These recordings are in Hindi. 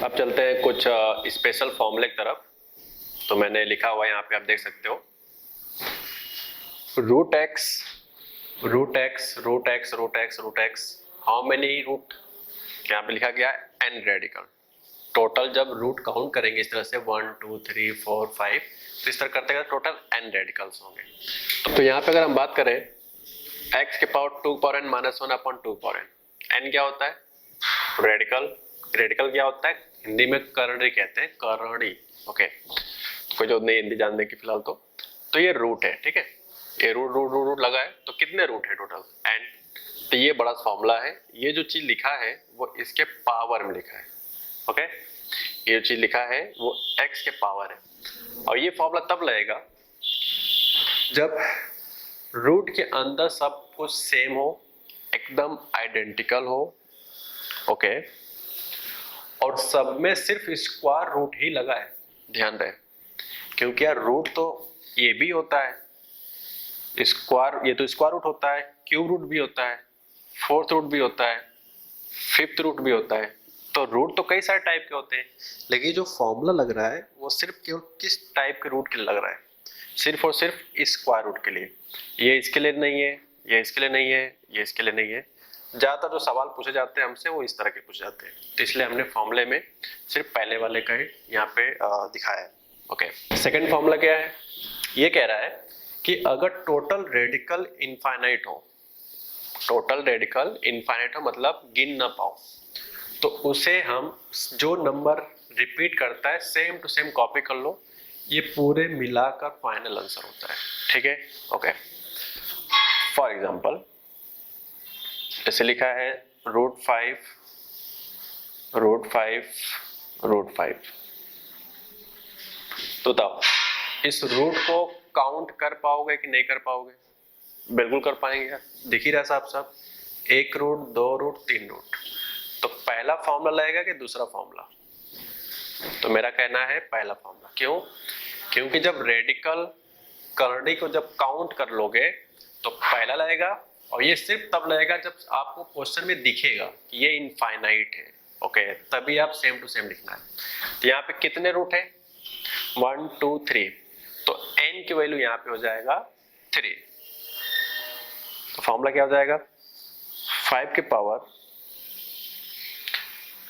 अब चलते हैं कुछ स्पेशल फॉर्मूले की तरफ। तो मैंने लिखा हुआ है यहाँ पे, आप देख सकते हो, root x root x root x root x root x how many root, यहाँ पे लिखा गया एन रेडिकल। टोटल जब रूट काउंट करेंगे इस तरह से 1 2 3 4 5, तो इस तरह करते करते टोटल एन रेडिकल्स होंगे। तो यहाँ पे अगर हम बात करें x के power 2 power n minus 1 upon 2 power n, n क्या होता है? रेडिकल। रेडिकल क्या होता है? हिंदी में करणी कहते हैं, करणी। ओके, कोई जो नहीं हिंदी जानने की फिलहाल तो ये रूट है, ठीक है। ये रूट रूट रूट रूट लगा है, तो कितने रूट है टोटल? n। तो ये बड़ा फॉर्मूला है। ये जो चीज लिखा है वो इसके पावर में लिखा है। ओके, ये जो चीज लिखा है वो x के पावर है। और ये फॉर्मूला तब लगेगा जब रूट के अंदर सब कुछ सेम हो, एकदम आइडेंटिकल हो। ओके, और सब में सिर्फ स्क्वायर रूट ही लगा है। ध्यान रहे, क्योंकि यार रूट तो ये भी होता है स्क्वायर, ये तो स्क्वायर रूट होता है, क्यूब रूट भी होता है, फोर्थ रूट भी होता है, फिफ्थ रूट भी होता है। तो रूट तो कई सारे टाइप के होते हैं, लेकिन जो फॉर्मूला लग रहा है वो सिर्फ केवल किस टाइप के रूट के लिए लग रहा है? सिर्फ और सिर्फ स्क्वायर रूट के लिए। ये इसके लिए नहीं है, ये इसके लिए नहीं है, ये इसके लिए नहीं है। ज्यादातर जो सवाल पूछे जाते हैं हमसे वो इस तरह के पूछे जाते हैं, तो इसलिए हमने फॉर्मूले में सिर्फ पहले वाले का ही यहाँ पे दिखाया है। ओके, सेकंड फॉर्मूला क्या है? ये कह रहा है कि अगर टोटल रेडिकल इनफाइनाइट हो, टोटल रेडिकल इनफाइनाइट हो मतलब गिन ना पाओ, तो उसे हम जो नंबर रिपीट करता है सेम टू सेम कॉपी कर लो, ये पूरे मिलाकर फाइनल आंसर होता है। ठीक है, ओके। फॉर एग्जांपल जैसे लिखा है रूट 5 रूट 5 रूट 5, तो बताओ इस रूट को काउंट कर पाओगे कि नहीं कर पाओगे? बिल्कुल कर पाएंगे यार, दिख ही रहा साफ साफ, एक रूट, दो रूट, तीन रूट। तो पहला फॉर्मूला लगेगा कि दूसरा फॉर्मूला? तो मेरा कहना है पहला फॉर्मूला। क्यों? क्योंकि जब रेडिकल करणी को जब काउंट कर लोगे तो पहला लगेगा, और ये सिर्फ तब लगेगा जब आपको क्वेश्चन में दिखेगा कि ये इनफाइनाइट है। ओके, तभी आप सेम टू सेम लिखना है। तो यहाँ पे कितने रूट है? 1 2 3, तो n की वैल्यू यहाँ पे हो जाएगा 3। तो फॉर्मूला क्या हो जाएगा? 5 के पावर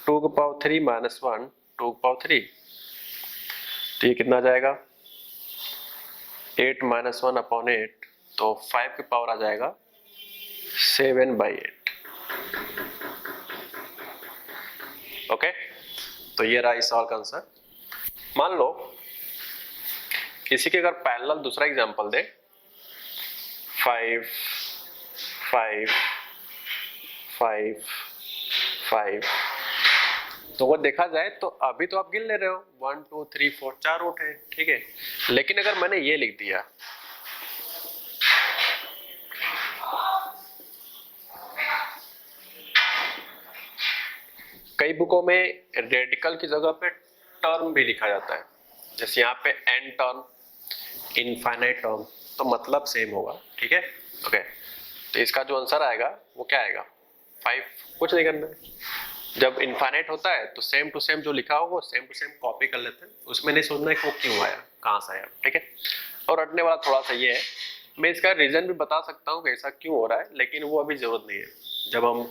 2 के पावर 3 माइनस 1 2 के पावर 3, तो ये कितना आ जाएगा? 8 माइनस 1 अपॉन 8, तो 5 के पावर आ जाएगा 7/8। ओके, तो ये रहा इस सवाल का आंसर। मान लो किसी के अगर पैरेलल दूसरा एग्जांपल दे, 5 5 5 5, तो अगर देखा जाए तो अभी तो आप गिन ले रहे हो 1 2 3 4 4 रूट है, ठीक है। लेकिन अगर मैंने ये लिख दिया कई बुकों में रेडिकल की जगह पे टर्म भी लिखा जाता है, जैसे यहाँ पे एन टर्म, इनफाइनाइट टर्म, तो मतलब सेम होगा। ठीक है, ओके। तो इसका जो आंसर आएगा वो क्या आएगा? 5। कुछ नहीं करना है, जब इनफाइनाइट होता है तो सेम टू सेम जो लिखा हो वो सेम टू सेम कॉपी कर लेते हैं, उसमें नहीं सोचना है कि वो क्यों आया, कहाँ से आया। ठीक है, और रटने वाला थोड़ा सा ये है, मैं इसका रीजन भी बता सकता हूँ कि ऐसा क्यों हो रहा है, लेकिन वो अभी जरूरत नहीं है, जब हम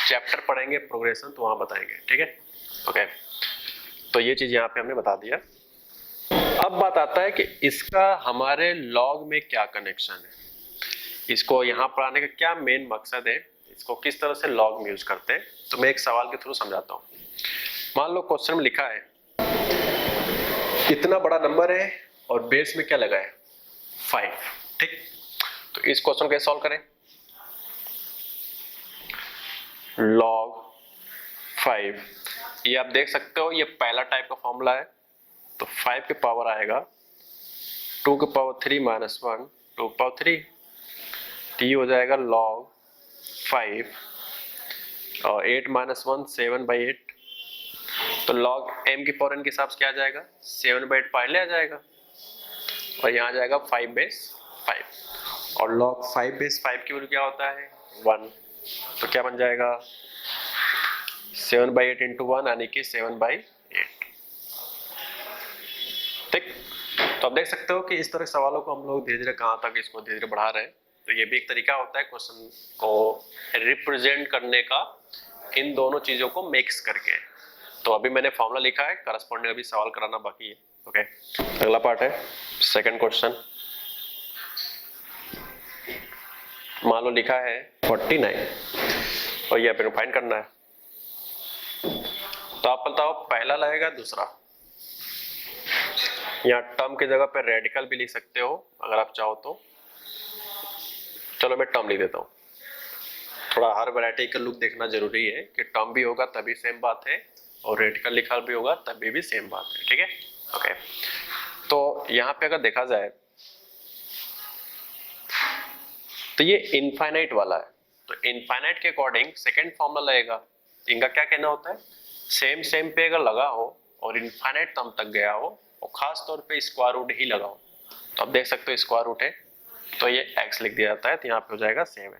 चैप्टर पढ़ेंगे प्रोग्रेशन तो वहां बताएंगे। ठीक है, ओके। तो ये चीज यहाँ पे हमने बता दिया। अब बात आता है कि इसका हमारे लॉग में क्या कनेक्शन है, इसको यहाँ पढ़ाने का क्या मेन मकसद है, इसको किस तरह से लॉग में यूज करते हैं। तो मैं एक सवाल के थ्रू समझाता हूँ। मान लो क्वेश्चन में लिखा है इतना बड़ा नंबर है और बेस में क्या लगा है? 5। ठीक, तो इस क्वेश्चन कैसे सॉल्व करें? log 5, ये आप देख सकते हो, ये पहला टाइप का फॉर्मूला है। तो 5 के पावर आएगा 2 के पावर 3 माइनस 1 2 के पावर 3, तो ये हो जाएगा log 5, और 8 माइनस 1 7/8, तो log m की पावर n के हिसाब से क्या आ जाएगा? 7/8 पहले आ जाएगा, और यहाँ आ जाएगा 5/5, और log 5/5 की वैल्यू क्या होता है? 1, तो क्या बन जाएगा? 7/8 इंटू 1 यानी कि 7/8। ठीक, तो आप देख सकते हो कि इस तरह के सवालों को हम लोग धीरे धीरे कहाँ तक इसको धीरे धीरे बढ़ा रहे हैं। तो ये भी एक तरीका होता है क्वेश्चन को रिप्रेजेंट करने का, इन दोनों चीजों को मिक्स करके। तो अभी मैंने फॉर्मूला लिखा है, करस्पॉन्डिंग अभी सवाल कराना बाकी है। ओके, अगला पार्ट है सेकंड क्वेश्चन। मान लो लिखा है 49 और ये अपने फाइंड करना है। तो आप बताओ पहला लगेगा दूसरा। यहाँ टर्म की जगह पे रेडिकल भी लिख सकते हो अगर आप चाहो तो। चलो मैं टर्म लिख देता हूँ, थोड़ा हर वैरायटी का लुक देखना जरूरी है कि टर्म भी होगा तभी सेम बात है और रेडिकल लिखा भी होगा तभी भी सेम बात है। ठीक है, ओके। तो यहाँ पे अगर देखा जाए तो ये इनफाइनाइट वाला है, तो इनफाइनाइट के अकॉर्डिंग सेकेंड फॉर्मूला लगेगा। इनका क्या कहना होता है, सेम सेम पे अगर लगा हो और इनफाइनाइट टर्म तक गया हो और खास तौर पे स्क्वायर रूट ही लगा हो, तो आप देख सकते हो स्क्वायर रूट है तो ये x लिख दिया जाता है, तो यहाँ पे हो जाएगा 7।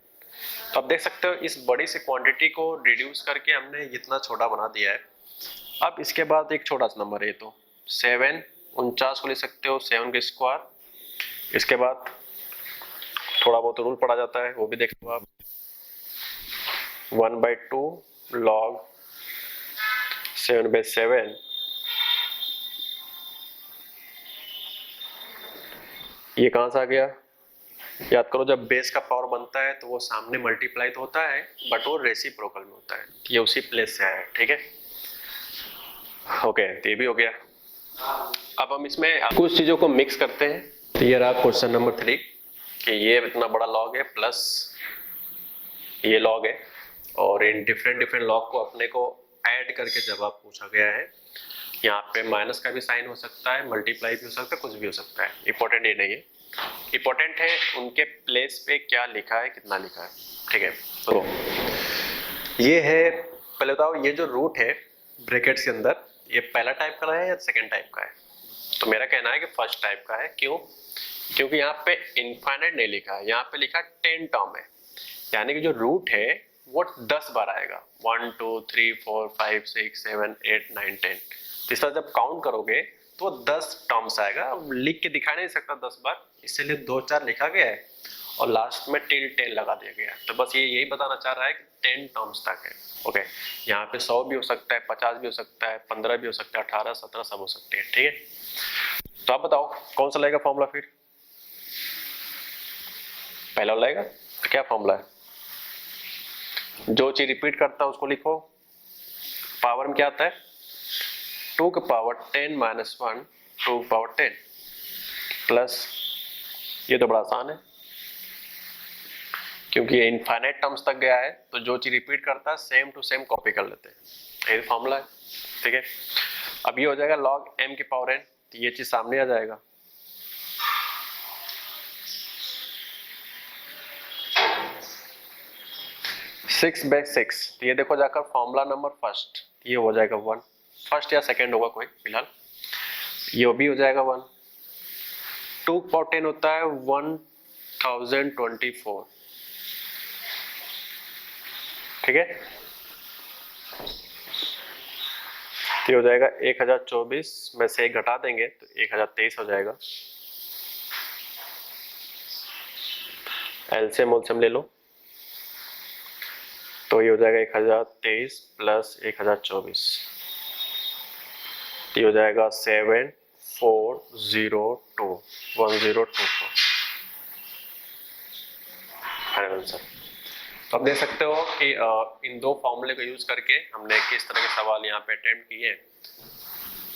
तो आप देख सकते हो इस बड़ी सी क्वांटिटी को रिड्यूस करके हमने इतना छोटा बना दिया है। अब इसके बाद एक छोटा सा नंबर है, तो 7 49 को लिख सकते हो 7 के स्क्वायर। इसके बाद थोड़ा बहुत रूल पड़ा जाता है वो भी देख लो आप, 1/2 log 7/7 ये कहां से आ गया, याद करो जब बेस का पावर बनता है तो वो सामने मल्टीप्लाई तो होता है बट वो रेसिप्रोकल में होता है, ये उसी प्लेस से आया है। ठीक है, ओके, तो ये भी हो गया। अब हम इसमें कुछ चीजों को मिक्स करते हैं। तो ये रहा क्वेश्चन नंबर 3 कि ये इतना बड़ा लॉग है प्लस ये लॉग है, और इन डिफरेंट डिफरेंट लॉग को अपने को ऐड करके जवाब पूछा गया है। यहाँ पे माइनस का भी साइन हो सकता है, मल्टीप्लाई भी हो सकता है, कुछ भी हो सकता है, इंपॉर्टेंट ये नहीं है। इंपॉर्टेंट है उनके प्लेस पे क्या लिखा है, कितना लिखा है। ठीक है, तो ये है, पहले बताओ ये जो रूट है ब्रैकेट्स के अंदर, ये पहला टाइप का है या सेकंड टाइप का है। तो मेरा कहना है कि फर्स्ट टाइप का है। क्यों, क्योंकि यहाँ पे इनफाइनाइट नहीं लिखा है, यहाँ पे लिखा 10 टर्म है, यानी कि जो रूट है वो 10 बार आएगा, 1 2 3 4 5 6 7 8 9 10। तो इस तरह जब काउंट करोगे तो 10 टर्म्स आएगा। अब लिख के दिखा नहीं सकता 10 बार, इसलिए 2 4 लिखा गया है और लास्ट में टिल 10 लगा दिया गया है। तो बस ये यही बताना चाह रहा है कि 10 टर्म्स तक है। ओके, यहाँ पे 100 भी हो सकता है, 50 भी हो सकता है, 15 भी हो सकता है, 18 17 सब हो सकते हैं। ठीक है, तो आप बताओ कौन सा लगेगा फॉर्मूला, फिर पहला लगेगा। तो क्या फॉर्मूला है, जो चीज रिपीट करता है उसको लिखो। पावर में क्या आता है, 2 के पावर 10 माइनस 1 2 के पावर 10 प्लस, ये तो बड़ा आसान है क्योंकि ये इनफाइनाइट टर्म्स तक गया है, तो जो चीज रिपीट करता है सेम टू सेम कॉपी कर लेते हैं, ये फॉर्मूला है। ठीक है, अब ये हो जाएगा log m की पावर n, तो ये चीज सामने आ जाएगा। सिक्स बाई सिक्स, तो ये देखो जाकर फॉर्मूला नंबर फर्स्ट, ये हो जाएगा 1, फर्स्ट या सेकंड होगा कोई फिलहाल, ये भी हो जाएगा 1। 2 पावर 10 होता है 1024। ठीक है, तो हो जाएगा 1024 में से 1 घटा देंगे तो 1023 हो जाएगा। एलसीएम मोलसीएम ले लो, तो ये हो जाएगा 1023 प्लस 1024, ये हो जाएगा 7402 1024 फाइनल आंसर। तो आप देख सकते हो कि इन दो फॉर्मूले को यूज करके हमने किस तरह के सवाल यहाँ पे अटेम्प्ट किए।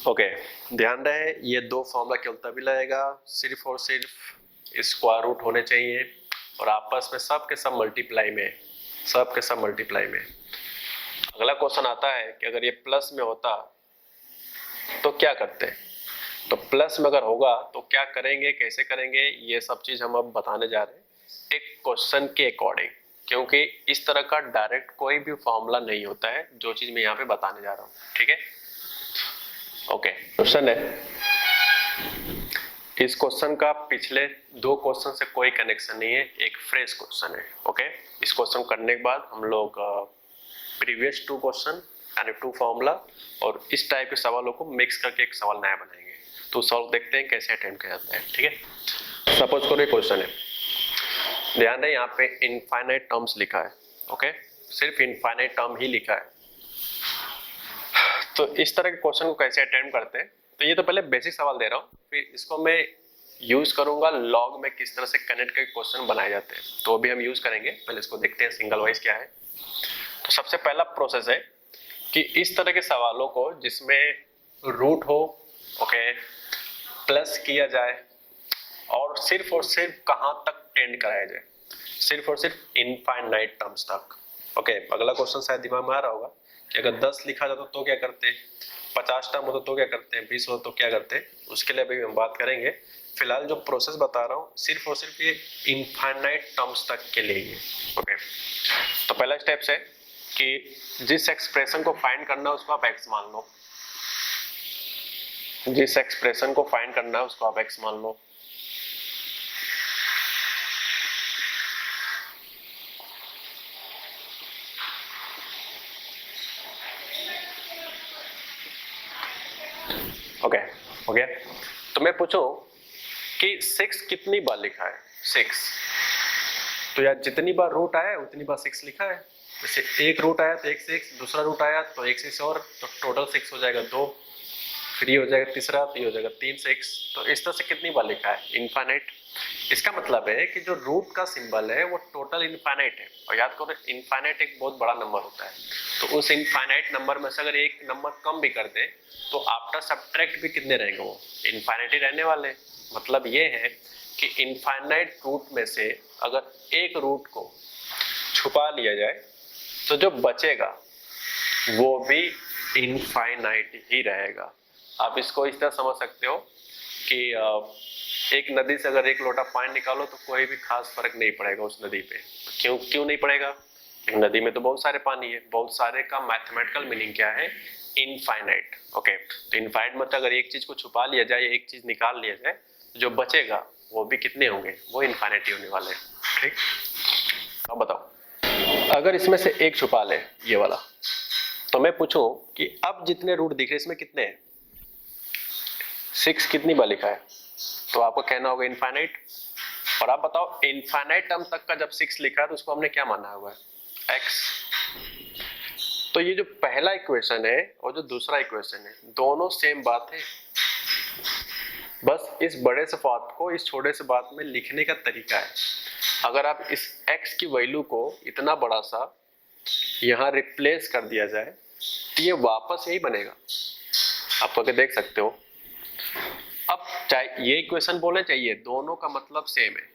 ओके, ध्यान रहे ये दो फॉर्मूला केवल तभी लगेगा सिर्फ और सिर्फ स्क्वायर रूट होने चाहिए और आपस में सब के सब मल्टीप्लाई में, सब के सब मल्टीप्लाई में। अगला क्वेश्चन आता है कि अगर ये प्लस में होता तो क्या करते हैं, तो प्लस में अगर होगा तो क्या करेंगे, कैसे करेंगे, ये सब चीज हम अब बताने जा रहे हैं एक क्वेश्चन के अकॉर्डिंग, क्योंकि इस तरह का डायरेक्ट कोई भी फॉर्मूला नहीं होता है जो चीज मैं यहाँ पे बताने जा रहा हूँ। ठीक है, ओके, क्वेश्चन है, इस क्वेश्चन का पिछले दो क्वेश्चन से कोई कनेक्शन नहीं है, एक फ्रेश क्वेश्चन है। ओके, इस क्वेश्चन करने के बाद हम लोग प्रीवियस 2 क्वेश्चन यानी 2 फॉर्मूला, और इस टाइप के सवालों को मिक्स करके एक सवाल नया बनाएंगे। तो सॉल्व देखते हैं कैसे अटेम्प्ट किया जाता है। ठीक है, सपोज करो क्वेश्चन है, ध्यान दें यहाँ पे इनफाइनाइट टर्म्स लिखा है। ओके, सिर्फ इनफाइनाइट टर्म ही लिखा है। तो इस तरह के क्वेश्चन को कैसे अटेम्प्ट करते हैं, तो ये तो पहले बेसिक सवाल दे रहा हूँ, फिर इसको मैं यूज करूंगा लॉग में किस तरह से कनेक्ट करके क्वेश्चन बनाए जाते हैं, तो अभी हम यूज करेंगे। पहले इसको देखते हैं सिंगल वाइज क्या है। तो सबसे पहला प्रोसेस है कि इस तरह के सवालों को जिसमें रूट हो, ओके, प्लस किया जाए और सिर्फ कहां तक टेंड कराया जाए, सिर्फ और सिर्फ इनफाइनाइट टर्म्स तक। ओके, अगला क्वेश्चन शायद दिमाग में आ रहा होगा कि अगर 10 लिखा जाता तो क्या करते हैं, 50 टर्म हो तो क्या करते हैं, 20 हो तो क्या करते हैं, उसके लिए अभी हम बात करेंगे। फिलहाल जो प्रोसेस बता रहा हूँ सिर्फ और सिर्फ ये इनफाइनाइट टर्म्स तक के लिए ही। ओके, तो पहला स्टेप्स है कि जिस एक्सप्रेशन को फाइंड करना है उसको आप x मान लो, जिस एक्सप्रेशन को फाइंड करना है उसको आप x मान लो। ओके, हो गया। तो मैं पूछूं कि 6 कितनी बार लिखा है, 6, तो यार जितनी बार रूट आया उतनी बार 6 लिखा है। जैसे एक रूट आया तो 1 से 1, दूसरा रूट आया तो 1 से 6 और, तो टोटल 6 हो जाएगा 2, फिर ये हो जाएगा तीसरा, तो ये हो जाएगा 3 6। तो इस तरह से कितनी बार लिखा है, इनफाइनाइट। इसका मतलब है कि जो रूट का सिंबल है वो टोटल इनफाइनाइट है, और याद करो इनफाइनाइट एक बहुत बड़ा नंबर होता है। तो उस इनफाइनाइट नंबर में से अगर एक नंबर कम भी कर दे तो आफ्टर सब्ट्रैक्ट भी कितने रहेंगे, वो इनफाइनाइट ही रहने वाले। मतलब ये है कि इनफाइनाइट रूट में से अगर एक रूट को छुपा लिया जाए तो जो बचेगा वो भी इनफाइनाइट ही रहेगा। आप इसको इस तरह समझ सकते हो कि एक नदी से अगर एक लोटा पानी निकालो तो कोई भी खास फर्क नहीं पड़ेगा उस नदी पे। क्यों नहीं पड़ेगा, नदी में तो बहुत सारे पानी है। बहुत सारे का मैथमेटिकल मीनिंग क्या है, इनफाइनाइट। ओके, तो इनफाइनाइट मतलब अगर एक चीज को छुपा लिया जाए, एक चीज निकाल लिया जाए, जो बचेगा वो भी कितने होंगे, वो इनफाइनाइट ही होने वाले हैं। ठीक, अब बताओ अगर इसमें से एक छुपा ले ये वाला, तो मैं पूछूं कि अब जितने रूट दिख रहे इसमें कितने हैं, 6 कितनी बार लिखा है, तो आपको कहना होगा इनफाइनाइट। और आप बताओ इनफाइनाइट टर्म तक का जब 6 लिखा है तो उसको हमने क्या माना हुआ है, x। तो ये जो पहला इक्वेशन है और जो दूसरा इक्वेशन है दोनों सेम बात है, बस इस बड़े से बात को इस छोटे से बात में लिखने का तरीका है। अगर आप इस x की वैल्यू को इतना बड़ा सा यहाँ रिप्लेस कर दिया जाए तो ये वापस यही बनेगा, आप आगे देख सकते हो। अब चाहे ये इक्वेशन बोले चाहिए, दोनों का मतलब सेम है,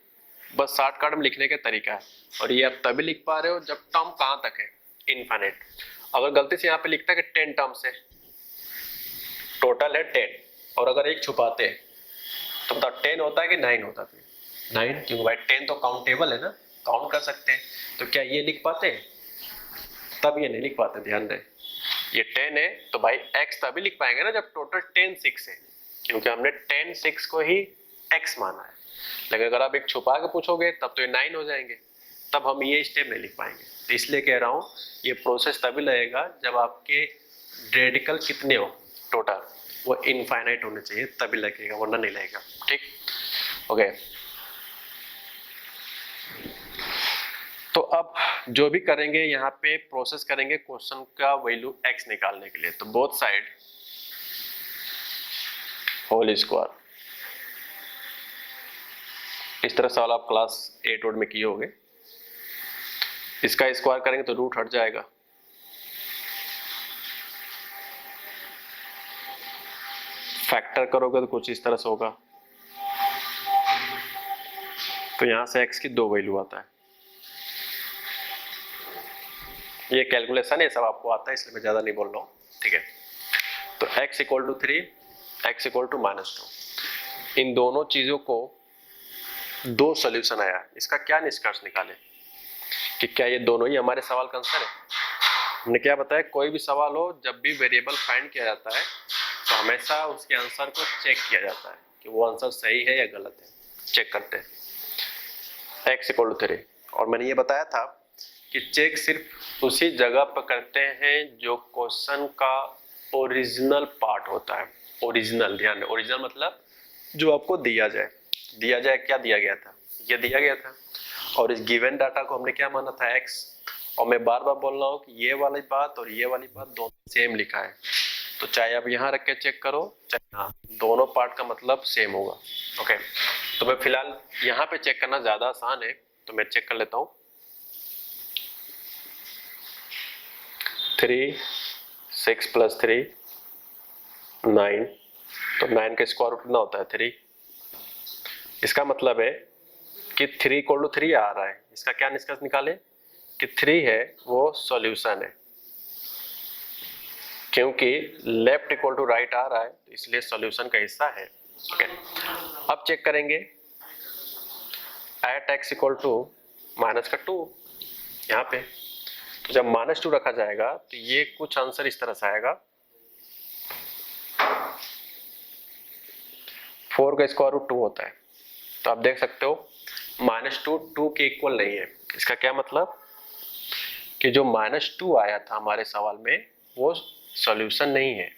बस शॉर्टकट में लिखने का तरीका है। और ये आप तभी लिख पा रहे हो जब टर्म कहां तक है, इनफाइनाइट। अगर गलती से यहाँ पे लिखता है कि 10 टर्म्स है, टोटल है 10, और अगर एक छुपाते हैं तो बताओ 10 होता है कि 9 होता है, 9, क्योंकि भाई 10 तो काउंटेबल है ना, काउंट कर सकते हैं। तो क्या ये लिख पाते हैं, तब ये नहीं लिख पाते। ध्यान दें ये 10 है तो भाई x तभी लिख पाएंगे ना जब टोटल 10 6 है, क्योंकि हमने 10 6 को ही x माना है। लेकिन अगर आप एक छुपा के पूछोगे तब तो ये 9 हो जाएंगे, तब हम ये स्टेप नहीं लिख पाएंगे। तो इसलिए कह रहा हूँ ये प्रोसेस तभी लगेगा जब आपके रेडिकल कितने हो टोटल, वो इनफाइनाइट होने चाहिए तभी लगेगा, वरना नहीं लगेगा। ठीक, ओके। तो अब जो भी करेंगे यहाँ पे प्रोसेस करेंगे क्वेश्चन का वैल्यू x निकालने के लिए। तो बोथ साइड होल स्क्वायर, इस तरह सवाल आप क्लास 8 वोड में किए होंगे। इसका स्क्वायर करेंगे तो रूट हट जाएगा, फैक्टर करोगे तो कुछ इस तरह से होगा। तो यहां से x की 2 वैल्यू आता है। ये कैलकुलेशन है, सब आपको आता है इसलिए मैं ज्यादा नहीं बोल रहा हूँ। ठीक है, तो x equal to 3, x equal to -2, इन दोनों चीजों को 2 सॉल्यूशन आया। इसका क्या निष्कर्ष निकाले कि क्या ये दोनों ही हमारे सवाल का आंसर है। हमने क्या बताया, कोई भी सवाल हो जब भी वेरिएबल फाइंड किया जाता है तो हमेशा उसके आंसर को चेक किया जाता है कि वो आंसर सही है या गलत है, चेक करते हैं। x इक्वल टू 3, और मैंने ये बताया था कि चेक सिर्फ उसी जगह पर करते हैं जो क्वेश्चन का ओरिजिनल पार्ट होता है। ओरिजिनल, ध्यान दें, ओरिजिनल मतलब जो आपको दिया जाए। दिया जाए, क्या दिया गया था? ये दिया गया था, और इस गिवन डाटा को हमने क्या माना था? एक्स। और मैं बार बार बोल रहा हूँ कि ये वाली बात और ये वाली बात दोनों सेम लिखा है, तो चाहे आप यहाँ रख के चेक करो चाहे यहाँ, दोनों पार्ट का मतलब सेम होगा। ओके, तो मैं फिलहाल यहाँ पे चेक करना ज्यादा आसान है, तो मैं चेक कर लेता हूँ। 3 6 + 3 9, तो 9 का स्क्वायर रूट कितना होता है? 3। इसका मतलब है कि 3 = 3 आ रहा है। इसका क्या निष्कर्ष निकाले कि 3 है वो सॉल्यूशन है, क्योंकि लेफ्ट = राइट आ रहा है, तो इसलिए सॉल्यूशन का हिस्सा है। ओके, अब चेक करेंगे एट x = -2 यहाँ पे, तो जब -2 रखा जाएगा तो ये कुछ आंसर इस तरह से आएगा। 4 का स्क्वायर रूट 2 होता है, तो आप देख सकते हो -2 2 के इक्वल नहीं है। इसका क्या मतलब कि जो -2 आया था हमारे सवाल में वो सॉल्यूशन नहीं है।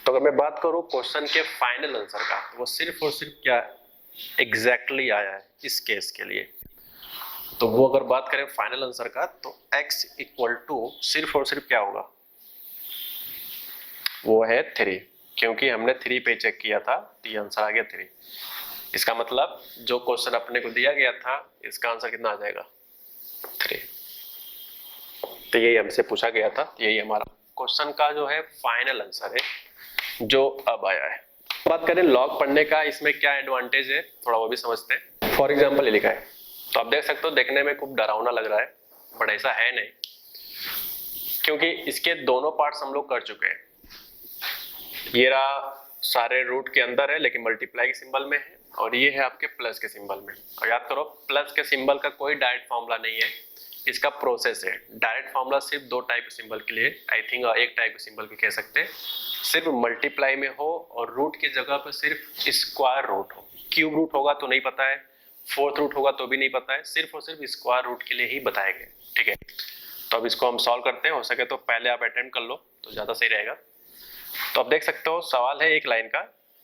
तो अगर मैं बात करूं क्वेश्चन के फाइनल आंसर का, तो वो सिर्फ और सिर्फ क्या एग्जैक्टली आया है इस केस के लिए। तो वो अगर बात करें फाइनल आंसर का, तो x = सिर्फ और सिर्फ क्या होगा? वो है 3, क्योंकि हमने 3 पे चेक किया था, तो ये आंसर आ गया 3। इसका मतलब जो क्वेश्चन अपने को दिया गया था इसका आंसर कितना आ जाएगा? 3। तो यही हमसे पूछा गया था, यही हमारा क्वेश्चन का जो है फाइनल आंसर है जो अब आया है। बात करें लॉग पढ़ने का, इसमें क्या एडवांटेज है थोड़ा वो भी समझते हैं। फॉर एग्जांपल ये लिखा है, तो आप देख सकते हो, देखने में खूब डरावना लग रहा है, बट ऐसा है नहीं, क्योंकि इसके दोनों पार्ट्स हम लोग कर चुके हैं। ये रहा सारे रूट के अंदर है लेकिन मल्टीप्लाई के सिंबल में है, और ये है आपके प्लस के सिंबल में। और याद करो, प्लस के सिंबल का कोई डायरेक्ट फॉर्मूला नहीं है, इसका प्रोसेस है। डायरेक्ट फॉर्मूला सिर्फ 2 टाइप के सिंबल के लिए, आई थिंक एक टाइप के सिंबल के कह सकते हैं, सिर्फ मल्टीप्लाई में हो और रूट की जगह पर सिर्फ स्क्वायर रूट हो। क्यूब रूट होगा तो नहीं पता है, फोर्थ रूट होगा तो भी नहीं पता है, सिर्फ और सिर्फ स्क्वायर रूट के लिए ही बताए गए। ठीक है, तो अब इसको हम सॉल्व करते हैं। हो सके तो पहले आप अटेम्प्ट कर लो तो ज्यादा सही रहेगा। तो आप देख सकते हो सवाल है एक लाइन का,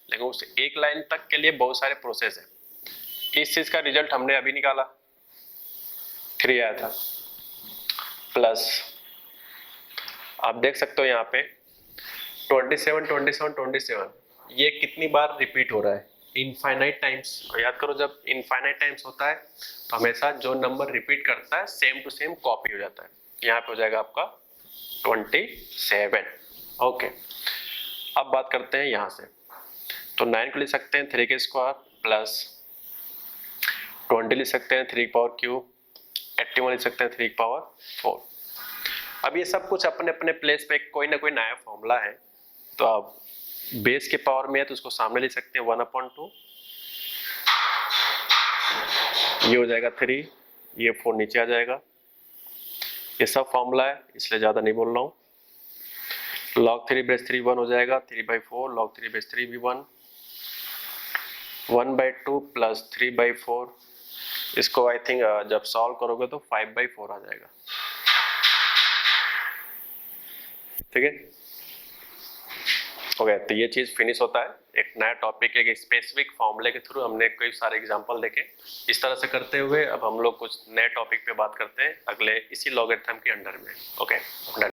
लेकिन उस एक लाइन तक के लिए बहुत सारे प्रोसेस है। इस चीज का रिजल्ट हमने अभी निकाला, 3 आया था, प्लस आप देख सकते हो यहाँ पे 27 27 27, ये कितनी बार रिपीट हो रहा है? Infinite times. और याद करो, जब इनफाइनाइट टाइम्स होता है तो हमेशा जो नंबर रिपीट करता है सेम टू सेम कॉपी हो जाता है। यहाँ पे हो जाएगा आपका 27। ओके, अब बात करते हैं यहाँ से, तो 9 को लिख सकते हैं 3 के स्क्वायर प्लस 20 लिख सकते हैं 3 की पावर क्यूब, 81 लिख सकते हैं 3 की पावर 4। अब ये सब कुछ अपने अपने प्लेस पे कोई ना कोई नया फॉर्मूला है, तो आप बेस के पावर में है तो उसको सामने लिख सकते हैं 1/2, ये हो जाएगा 3, ये 4 नीचे आ जाएगा। ये सब फॉर्मूला है इसलिए ज्यादा नहीं बोल रहा हूँ। log 3 बेस 3 1 हो जाएगा, 3/4 log 3 बेस 3 भी 1, 1/2 प्लस 3/4, इसको आई थिंक जब सॉल्व करोगे तो 5/4 आ जाएगा। ठीक है, हो गया। तो ये चीज फिनिश होता है, एक नया टॉपिक, एक स्पेसिफिक फॉर्मूले के थ्रू हमने कई सारे एग्जांपल देखे। इस तरह से करते हुए अब हम लोग कुछ नए टॉपिक पे बात करते हैं अगले इसी लॉगरिथम के अंडर में। Okay, done.